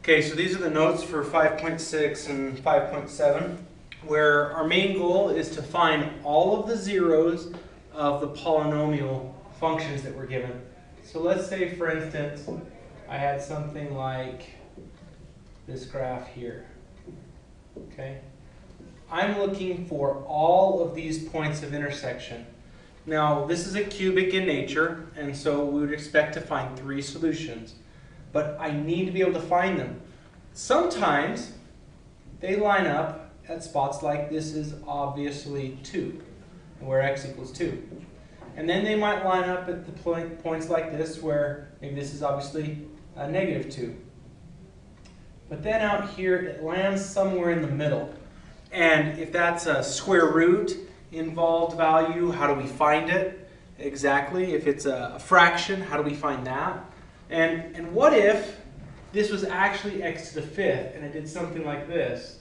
Okay, so these are the notes for 5.6 and 5.7, where our main goal is to find all of the zeros of the polynomial functions that we're given. So let's say, for instance, I had something like this graph here. Okay? I'm looking for all of these points of intersection. Now, this is a cubic in nature, and so we would expect to find 3 solutions. But I need to be able to find them. Sometimes they line up at spots like this is obviously 2, where x equals 2. And then they might line up at the points like this, where maybe this is obviously a negative 2. But then out here, it lands somewhere in the middle. And if that's a square root involved value, how do we find it exactly? If it's a fraction, how do we find that? And what if this was actually x to the 5th and it did something like this?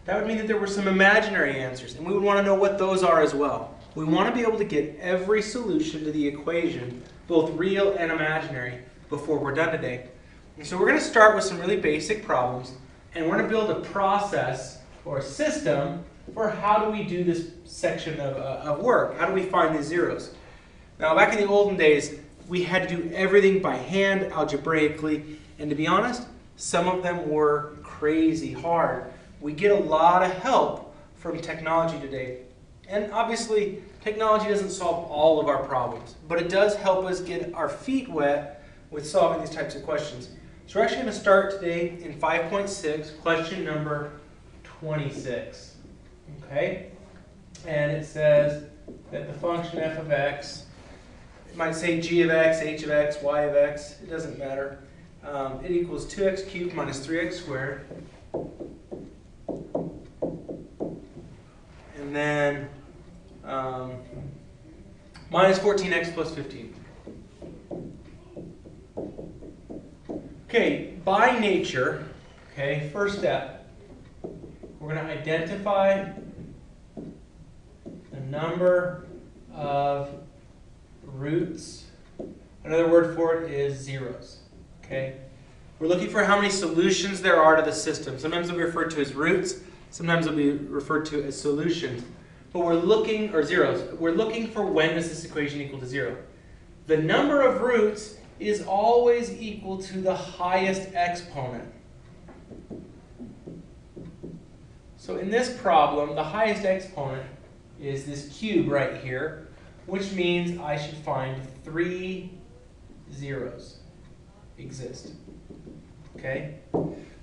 That would mean that there were some imaginary answers, and we would want to know what those are as well. We want to be able to get every solution to the equation, both real and imaginary, before we're done today. And so we're going to start with some really basic problems, and we're going to build a process or a system for how do we do this section of work. How do we find these zeros? Now, back in the olden days, we had to do everything by hand, algebraically, and to be honest, some of them were crazy hard. We get a lot of help from technology today. And obviously, technology doesn't solve all of our problems, but it does help us get our feet wet with solving these types of questions. So we're actually going to start today in 5.6, question number 26. Okay? And it says that the function f of x, it might say g of x, h of x, y of x, it doesn't matter. It equals 2x cubed minus 3x squared. And then minus 14x plus 15. Okay, by nature, okay, first step, we're going to identify the number of roots. Another word for it is zeros. Okay? We're looking for how many solutions there are to the system. Sometimes they'll be referred to as roots, sometimes they'll be referred to as solutions. But we're looking, or zeros, we're looking for when is this equation equal to 0. The number of roots is always equal to the highest exponent. So in this problem, the highest exponent is this cube right here, which means I should find 3 zeros exist. Okay?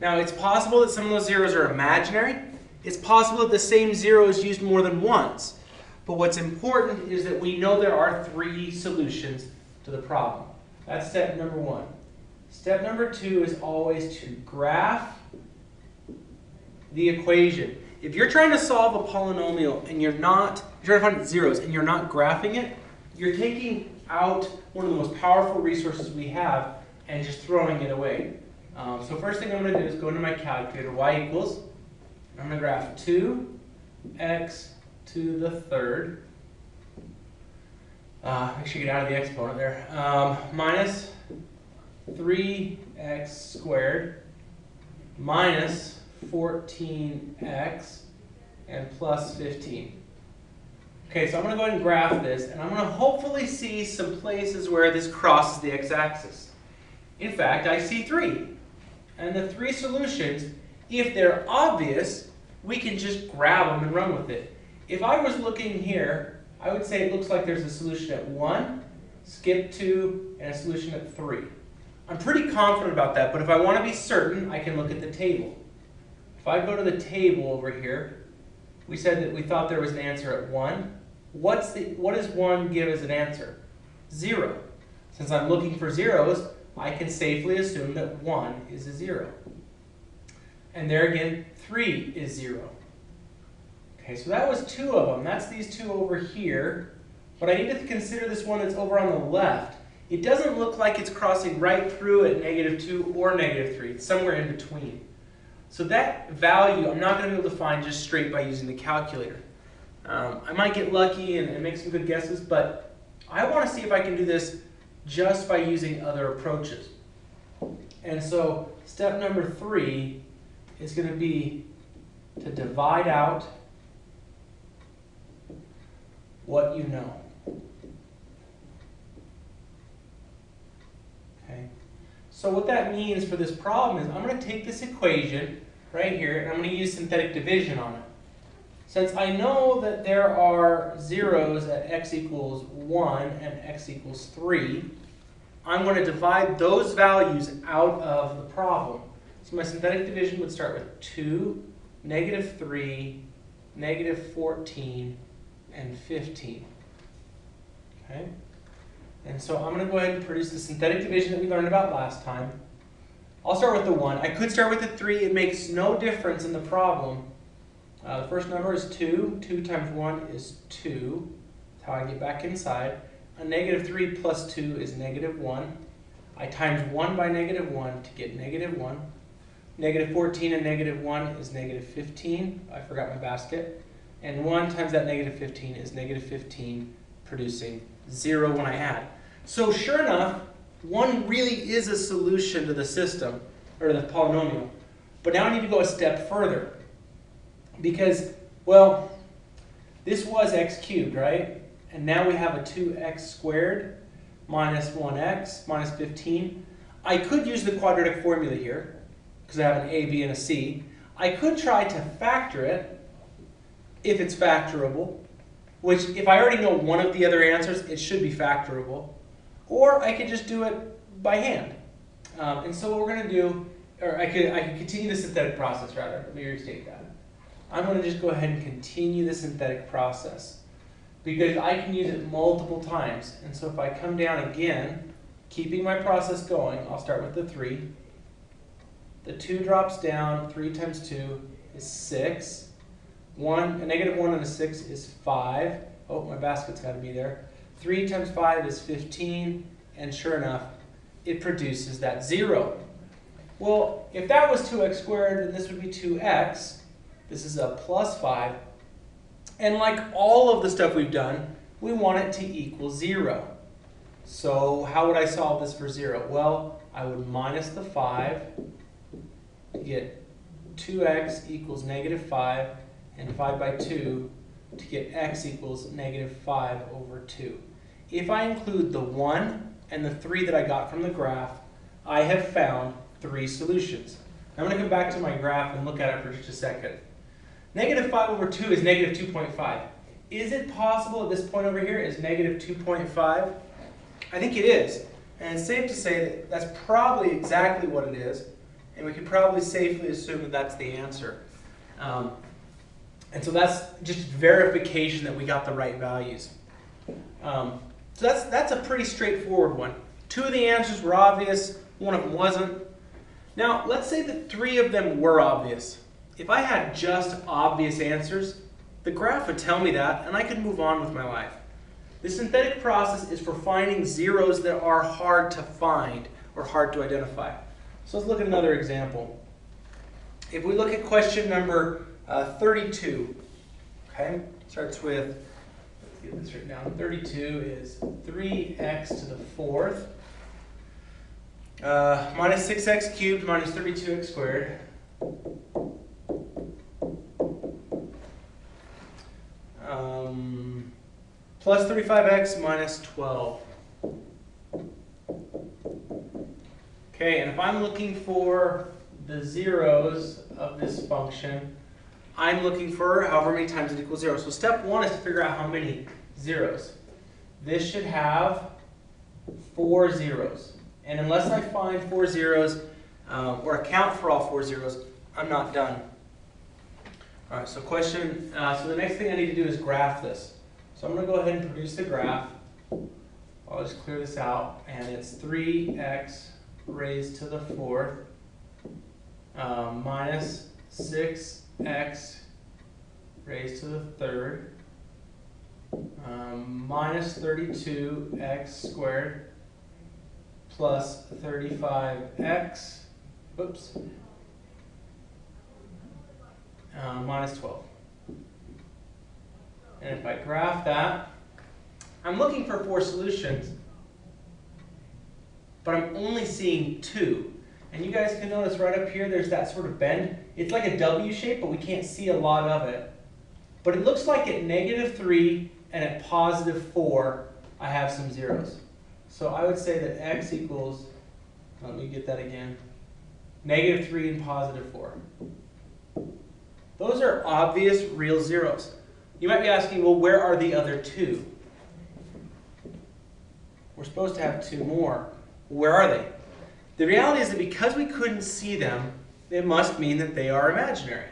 Now, it's possible that some of those zeros are imaginary. It's possible that the same zero is used more than once. But what's important is that we know there are 3 solutions to the problem. That's step number 1. Step number 2 is always to graph the equation. If you're trying to solve a polynomial and you're trying to find zeros and you're not graphing it, you're taking out one of the most powerful resources we have and just throwing it away. So first thing I'm going to do is go into my calculator, y equals, I'm going to graph 2x to the 3rd, make sure you get out of the exponent there, minus 3x squared minus 14x and plus 15. Okay, so I'm going to go ahead and graph this, and I'm going to hopefully see some places where this crosses the x-axis. In fact, I see 3. And the 3 solutions, if they're obvious, we can just grab them and run with it. If I was looking here, I would say it looks like there's a solution at 1, skip 2, and a solution at 3. I'm pretty confident about that, but if I want to be certain, I can look at the table. If I go to the table over here, we said that we thought there was an answer at 1. What does 1 give as an answer? 0. Since I'm looking for zeros, I can safely assume that 1 is a 0. And there again, 3 is 0. Okay, so that was 2 of them. That's these 2 over here. But I need to consider this one that's over on the left. It doesn't look like it's crossing right through at -2 or -3. It's somewhere in between. So that value, I'm not going to be able to find just straight by using the calculator. I might get lucky and make some good guesses, but I want to see if I can do this just by using other approaches. And so step number 3 is going to be to divide out what you know. Okay. So what that means for this problem is I'm going to take this equation right here and I'm going to use synthetic division on it. Since I know that there are zeros at x equals 1 and x equals 3, I'm going to divide those values out of the problem. So my synthetic division would start with 2, -3, -14, and 15. Okay? And so I'm going to go ahead and produce the synthetic division that we learned about last time. I'll start with the 1. I could start with the 3. It makes no difference in the problem. The first number is 2. 2 times 1 is 2. That's how I get back inside. A -3 plus 2 is -1. I times 1 by -1 to get -1. -14 and -1 is -15. I forgot my basket. And 1 times that -15 is -15, producing 0 when I add. So sure enough, 1 really is a solution to the system, or the polynomial. But now I need to go a step further. Because, well, this was x cubed, right? And now we have a 2x squared minus 1x minus 15. I could use the quadratic formula here, because I have an a, b, and a c. I could try to factor it, if it's factorable, which if I already know one of the other answers, it should be factorable. Or I could just do it by hand. And so what we're going to do, or I could continue the synthetic process rather. Let me restate that. I'm going to just go ahead and continue the synthetic process because I can use it multiple times. And so if I come down again, keeping my process going, I'll start with the 3. The 2 drops down. 3 times 2 is 6. A -1 and a 6 is 5. Oh, my basket's got to be there. 3 times 5 is 15. And sure enough, it produces that 0. Well, if that was 2x squared, then this would be 2x. This is a plus 5. And like all of the stuff we've done, we want it to equal 0. So how would I solve this for 0? Well, I would minus the 5 to get 2x equals -5, and divide by 2 to get x equals -5 over 2. If I include the 1 and the 3 that I got from the graph, I have found 3 solutions. I'm going to come back to my graph and look at it for just a second. -5 over 2 is -2.5. Is it possible at this point over here is -2.5? I think it is. And it's safe to say that that's probably exactly what it is. And we can probably safely assume that that's the answer. And so that's just verification that we got the right values. So that's a pretty straightforward one. 2 of the answers were obvious, 1 of them wasn't. Now, let's say that 3 of them were obvious. If I had just obvious answers, the graph would tell me that, and I could move on with my life. The synthetic process is for finding zeros that are hard to find or hard to identify. So let's look at another example. If we look at question number 32, okay, starts with, let's get this written down. 32 is 3x to the 4th minus 6x cubed minus 32x squared. Plus 35x minus 12. Okay, and if I'm looking for the zeros of this function, I'm looking for however many times it equals 0. So step 1 is to figure out how many zeros. This should have 4 zeros. And unless I find 4 zeros or account for all 4 zeros, I'm not done. All right, so so the next thing I need to do is graph this. So I'm going to go ahead and produce the graph. I'll just clear this out, and it's 3x raised to the 4th minus 6x raised to the 3rd minus 32x squared plus 35x, whoops, minus 12. And if I graph that, I'm looking for 4 solutions, but I'm only seeing 2. And you guys can notice right up here, there's that sort of bend. It's like a W shape, but we can't see a lot of it. But it looks like at -3 and at +4, I have some zeros. So I would say that x equals, let me get that again, -3 and +4. Those are obvious real zeros. You might be asking, well, where are the other two? We're supposed to have two more. Where are they? The reality is that because we couldn't see them, it must mean that they are imaginary.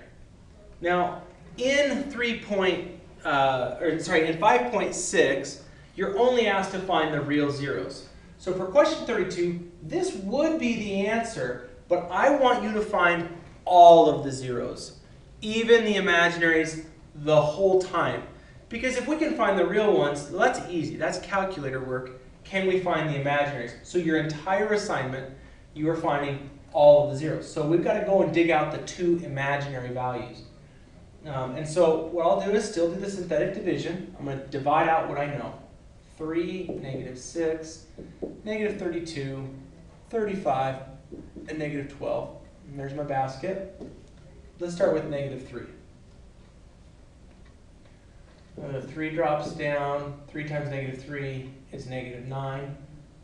Now, in 5.6, you're only asked to find the real zeros. So for question 32, this would be the answer, but I want you to find all of the zeros, even the imaginaries, the whole time. Because if we can find the real ones, well, that's easy. That's calculator work. Can we find the imaginaries? So your entire assignment, you are finding all of the zeros. So we've got to go and dig out the two imaginary values. And so what I'll do is still do the synthetic division. I'm going to divide out what I know. 3, -6, -32, 35, and -12. And there's my basket. Let's start with -3. 3 drops down. 3 times -3 is -9.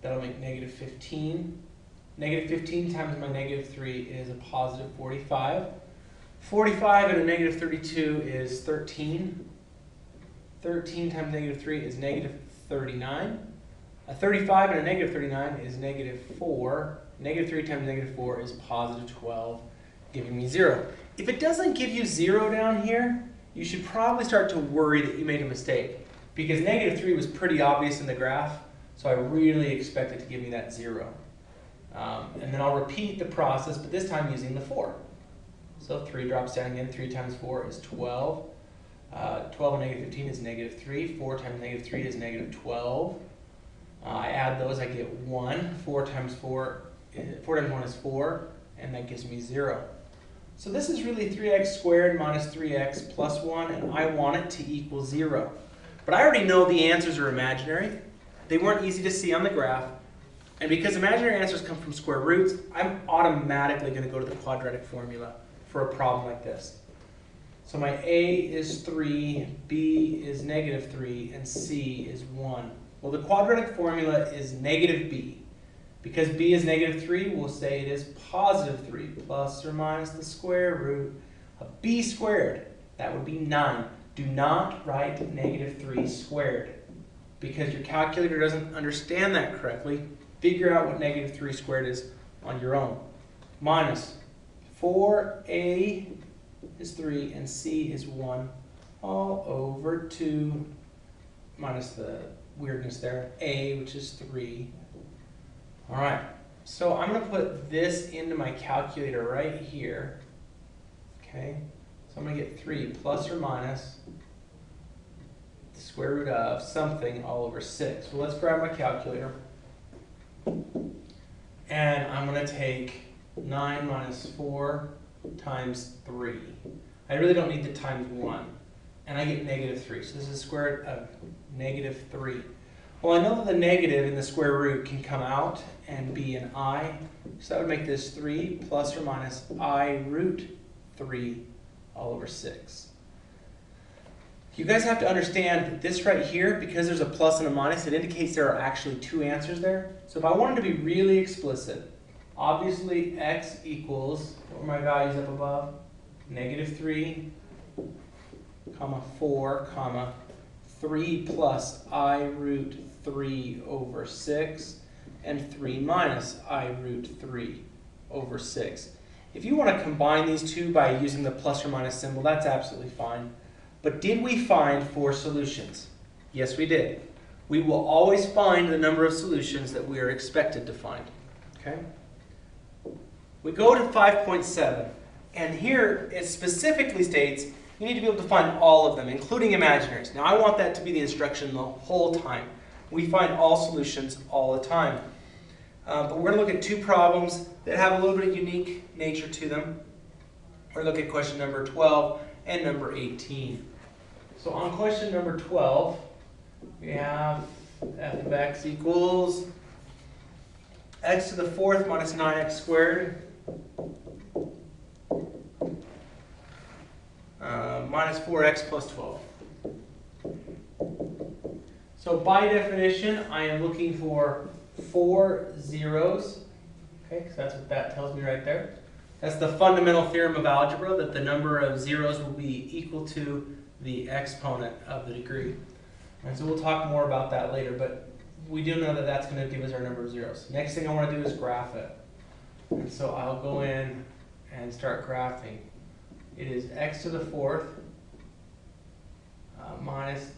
That'll make -15. -15 times my -3 is a +45. 45 and a -32 is 13. 13 times -3 is -39. A 35 and a -39 is -4. -3 times -4 is +12, giving me 0. If it doesn't give you 0 down here, you should probably start to worry that you made a mistake, because -3 was pretty obvious in the graph, so I really expect it to give me that 0. And then I'll repeat the process, but this time using the 4. So 3 drops down again. 3 times 4 is 12. 12 and -15 is -3. 4 times -3 is -12. I add those, I get 1. 4 times 1 is 4, and that gives me 0. So this is really 3x squared minus 3x plus 1, and I want it to equal 0. But I already know the answers are imaginary. They weren't easy to see on the graph. And because imaginary answers come from square roots, I'm automatically going to go to the quadratic formula for a problem like this. So my A is 3, B is -3, and C is 1. Well, the quadratic formula is -b. Because B is -3, we'll say it is +3, plus or minus the square root of b squared. That would be 9. Do not write -3 squared, because your calculator doesn't understand that correctly. Figure out what -3 squared is on your own. Minus 4a is 3 and c is 1, all over 2 minus the weirdness there, a, which is 3. All right, so I'm going to put this into my calculator right here. Okay, so I'm going to get 3 plus or minus the square root of something all over 6. So let's grab my calculator. And I'm going to take 9 minus 4 times 3. I really don't need the times 1. And I get -3. So this is the square root of -3. Well, I know that the negative in the square root can come out and be an I. So that would make this 3 plus or minus I root 3 all over 6. You guys have to understand that this right here, because there's a plus and a minus, it indicates there are actually two answers there. So if I wanted to be really explicit, obviously x equals, what were my values up above? -3, comma 4, comma 3 plus I root 3 over 6, and 3 minus I root 3 over 6. If you want to combine these two by using the plus or minus symbol, that's absolutely fine. But did we find 4 solutions? Yes, we did. We will always find the number of solutions that we are expected to find. Okay? We go to 5.7, and here it specifically states you need to be able to find all of them, including imaginaries. Now, I want that to be the instruction the whole time. We find all solutions all the time. But we're going to look at 2 problems that have a little bit of unique nature to them. We're going to look at question number 12 and number 18. So on question number 12, we have f of x equals x to the 4th minus 9x squared minus 4x plus 12. So by definition, I am looking for 4 zeros. Okay, because that's what that tells me right there. That's the fundamental theorem of algebra, that the number of zeros will be equal to the exponent of the degree. And so we'll talk more about that later, but we do know that that's going to give us our number of zeros. Next thing I want to do is graph it. And so I'll go in and start graphing. It is x to the 4th minus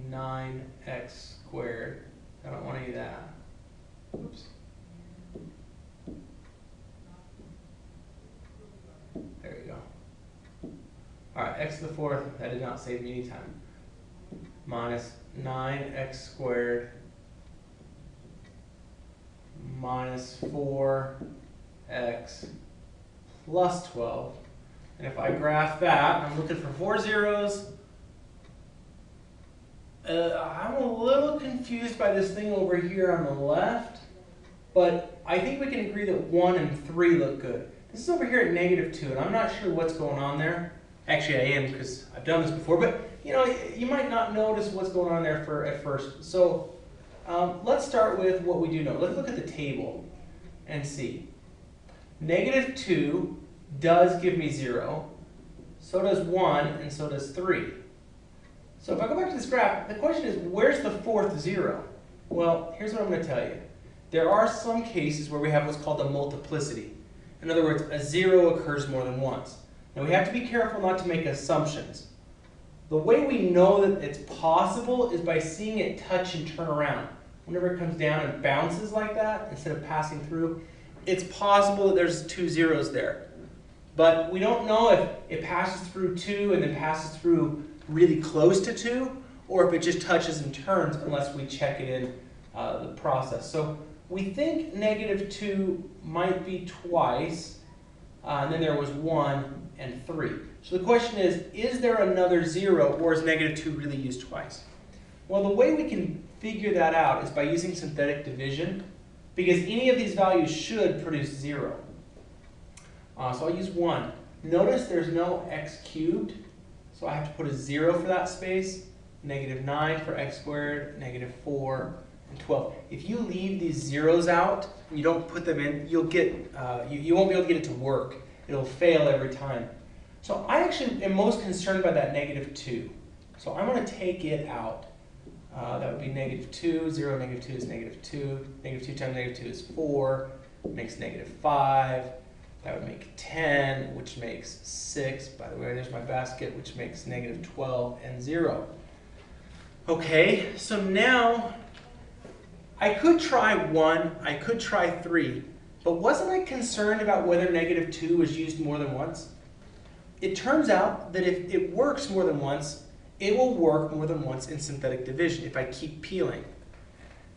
9x squared. I don't want to do that. Oops. There we go. All right, x to the 4th, that did not save me any time. Minus 9x squared minus 4x plus 12. And if I graph that, I'm looking for 4 zeros. I'm a little confused by this thing over here on the left, but I think we can agree that 1 and 3 look good. This is over here at -2, and I'm not sure what's going on there. Actually, I am, because I've done this before, but you know, you might not notice what's going on there at first. So let's start with what we do know. Let's look at the table and see. -2 does give me 0. So does 1, and so does 3. So if I go back to this graph, the question is, where's the 4th zero? Well, here's what I'm going to tell you. There are some cases where we have what's called a multiplicity. In other words, a 0 occurs more than once. Now we have to be careful not to make assumptions. The way we know that it's possible is by seeing it touch and turn around. Whenever it comes down and bounces like that, instead of passing through, it's possible that there's 2 zeros there. But we don't know if it passes through 2 and then passes through really close to 2, or if it just touches and turns unless we check it in the process. So we think -2 might be twice, and then there was 1 and 3. So the question is there another 0, or is -2 really used twice? Well, the way we can figure that out is by using synthetic division, because any of these values should produce 0. So I'll use 1. Notice there's no x cubed, so I have to put a 0 for that space. -9 for x squared, -4, and 12. If you leave these zeros out and you don't put them in, you'll get you won't be able to get it to work. It'll fail every time. So I actually am most concerned by that -2. So I'm going to take it out. That would be -2. 0, -2 is -2. -2 times -2 is 4. Makes -5. That would make 10, which makes 6. By the way, there's my basket, which makes -12 and 0. Okay, so now I could try 1, I could try 3, but wasn't I concerned about whether -2 was used more than once? It turns out that if it works more than once, it will work more than once in synthetic division if I keep peeling.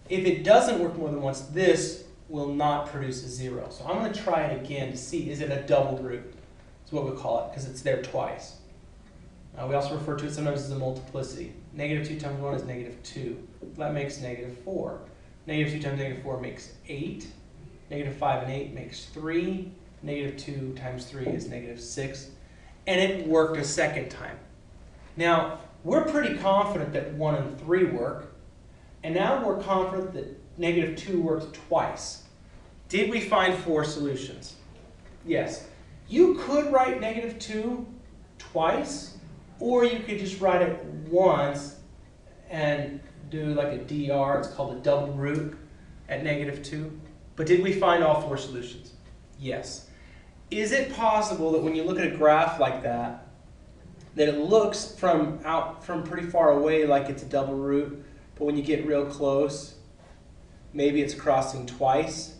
If it doesn't work more than once, this will not produce a 0. So I'm going to try it again to see, is it a double root? That's what we call it, because it's there twice. We also refer to it sometimes as a multiplicity. -2 times 1 is -2. That makes -4. -2 times -4 makes 8. -5 and 8 makes 3. -2 times 3 is -6. And it worked a second time. Now, we're pretty confident that 1 and 3 work. And now we're confident that -2 works twice. Did we find 4 solutions? Yes. You could write -2 twice, or you could just write it once and do like a DR. It's called a double root at -2. But did we find all 4 solutions? Yes. Is it possible that when you look at a graph like that, that it looks from pretty far away like it's a double root, but when you get real close, maybe it's crossing twice?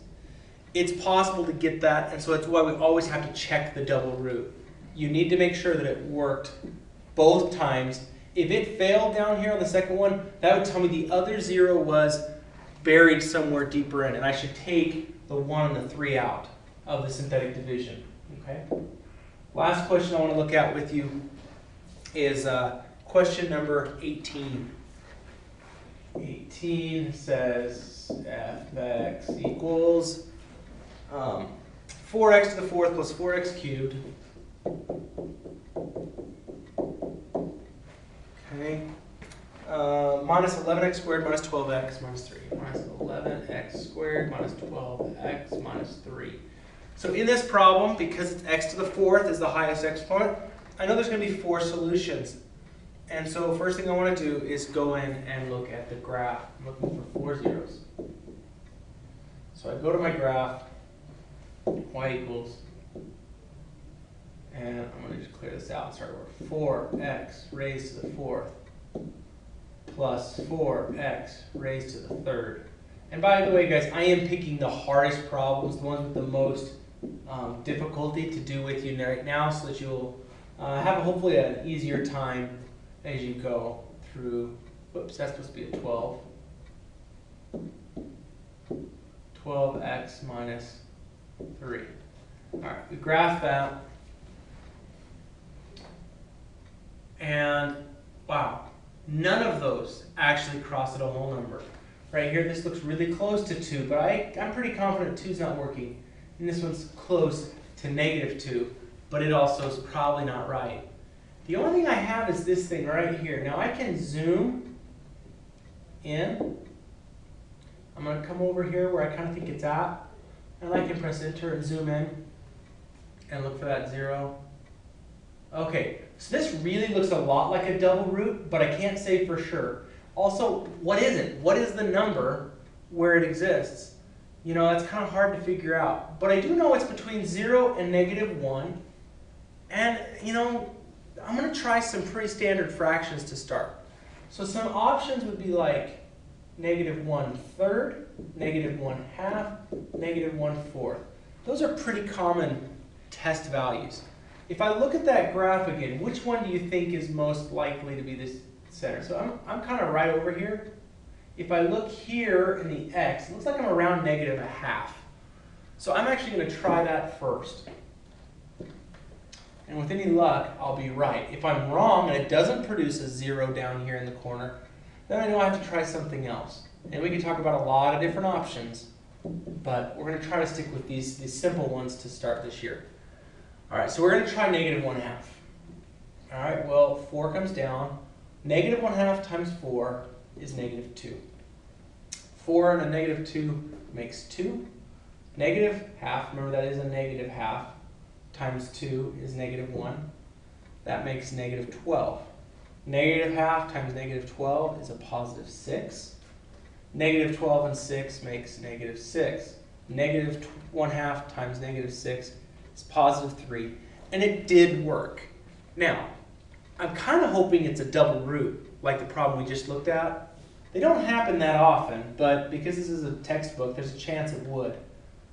It's possible to get that, and so that's why we always have to check the double root. You need to make sure that it worked both times. If it failed down here on the second one, that would tell me the other 0 was buried somewhere deeper in, and I should take the 1 and the 3 out of the synthetic division. Okay. Last question I want to look at with you is question number 18. 18 says f of x equals 4x to the fourth plus 4x cubed. Okay. Minus 11x squared minus 12x minus 3. Minus 11x squared minus 12x minus 3. So in this problem, because it's x to the fourth is the highest exponent, I know there's going to be 4 solutions. And so first thing I want to do is go in and look at the graph. I'm looking for 4 zeros. So I go to my graph, y equals, and I'm going to just clear this out and start over. 4x raised to the fourth plus 4x raised to the third. And by the way, guys, I am picking the hardest problems, the ones with the most difficulty to do with you right now, so that you'll have hopefully an easier time as you go through. Whoops, that's supposed to be a 12. 12x minus 3. All right, we graph that. And wow, none of those actually cross at a whole number. Right here, this looks really close to 2, but I'm pretty confident 2 is not working. And this one's close to -2, but it also is probably not right. The only thing I have is this thing right here. Now I can zoom in. I'm going to come over here where I kind of think it's at, and I can press enter and zoom in and look for that 0. Okay, so this really looks a lot like a double root, but I can't say for sure. Also, what is it? What is the number where it exists? You know, that's kind of hard to figure out. But I do know it's between 0 and -1. And, you know, I'm going to try some pretty standard fractions to start. So some options would be like -1/3, -1/2, -1/4. Those are pretty common test values. If I look at that graph again, which one do you think is most likely to be this center? So I'm kind of right over here. If I look here in the x, it looks like I'm around -1/2. So I'm actually going to try that first. And with any luck, I'll be right. If I'm wrong and it doesn't produce a 0 down here in the corner, then I know I have to try something else. And we can talk about a lot of different options, but we're going to try to stick with these simple ones to start this year. All right, so we're going to try -1/2. All right, well, 4 comes down. -1/2 times 4 is -2. 4 and a -2 makes 2. -1/2, remember that is a -1/2, times 2 is -1. That makes -12. -1/2 times -12 is a +6. -12 and 6 makes -6. -1/2 times -6 is +3. And it did work. Now, I'm kind of hoping it's a double root, like the problem we just looked at. They don't happen that often, but because this is a textbook, there's a chance it would.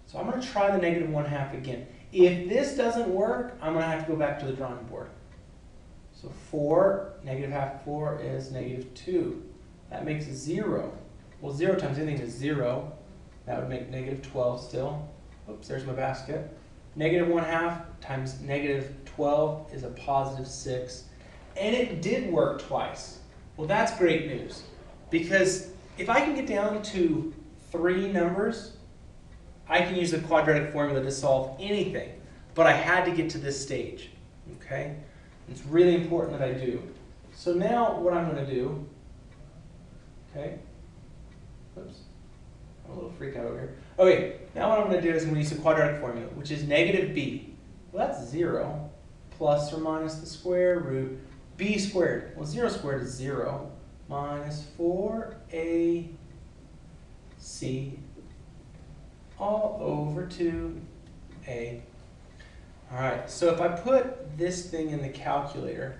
So I'm going to try the -1/2 again. If this doesn't work, I'm going to have to go back to the drawing board. So 4, -1/2 4 is -2. That makes 0. Well, 0 times anything is 0. That would make -12 still. Oops, there's my basket. -1/2 times -12 is a +6. And it did work twice. Well, that's great news. Because if I can get down to 3 numbers, I can use the quadratic formula to solve anything. But I had to get to this stage. Okay? It's really important that I do. So now what I'm going to do, okay? Oops. I'm a little freaked out over here. Okay, now what I'm going to do is I'm going to use the quadratic formula, which is -b. Well, that's 0 plus or minus the square root b squared. Well, 0 squared is 0 minus 4ac all over 2a. All right, so if I put this thing in the calculator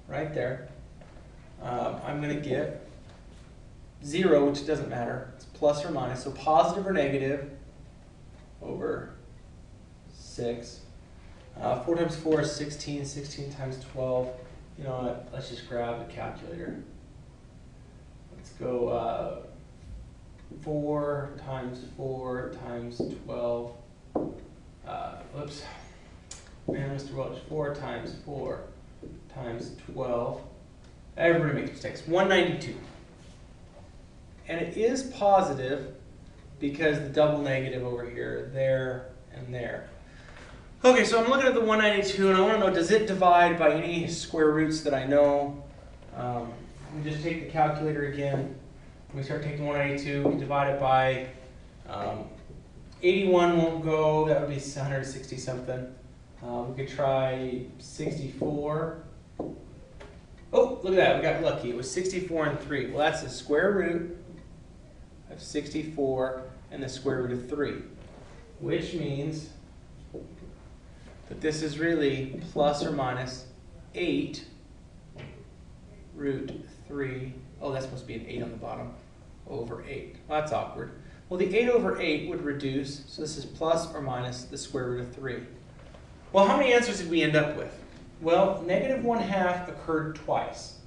right there, I'm going to get 0, which doesn't matter. It's plus or minus, so positive or negative over 6. 4 times 4 is 16. 16 times 12. You know what? Let's just grab the calculator. Let's go 4 times 4 times 12. Whoops. Man, Mr. Welch. 4 times 4 times 12. Everybody makes mistakes. 192. And it is positive because the double negative over here, there, and there. Okay, so I'm looking at the 192, and I want to know, does it divide by any square roots that I know? We just take the calculator again. We start taking 192, we divide it by 81 won't go, that would be 160 something. We could try 64. Oh, look at that, we got lucky. It was 64 and 3. Well, that's the square root of 64 and the square root of 3, which means that this is really plus or minus 8 root 3. Oh, that's supposed to be an 8 on the bottom, over 8. Well, that's awkward. Well, the 8 over 8 would reduce, so this is plus or minus the square root of 3. Well, how many answers did we end up with? Well, negative 1/2 occurred twice.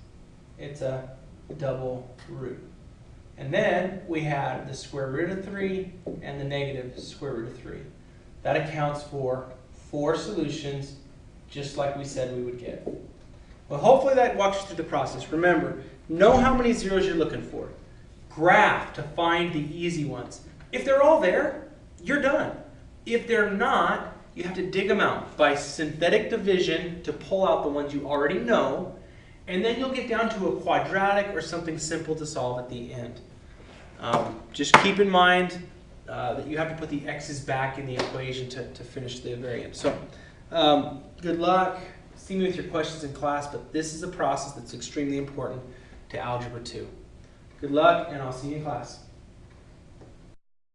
It's a double root. And then we had the square root of 3 and the negative square root of 3. That accounts for 4 solutions, just like we said we would get. Well, hopefully that walks you through the process. Remember, know how many zeros you're looking for. Graph to find the easy ones. If they're all there, you're done. If they're not, you have to dig them out by synthetic division to pull out the ones you already know, and then you'll get down to a quadratic or something simple to solve at the end. Just keep in mind that you have to put the x's back in the equation to finish the variant. So good luck. See me with your questions in class, but this is a process that's extremely important to Algebra 2. Good luck, and I'll see you in class.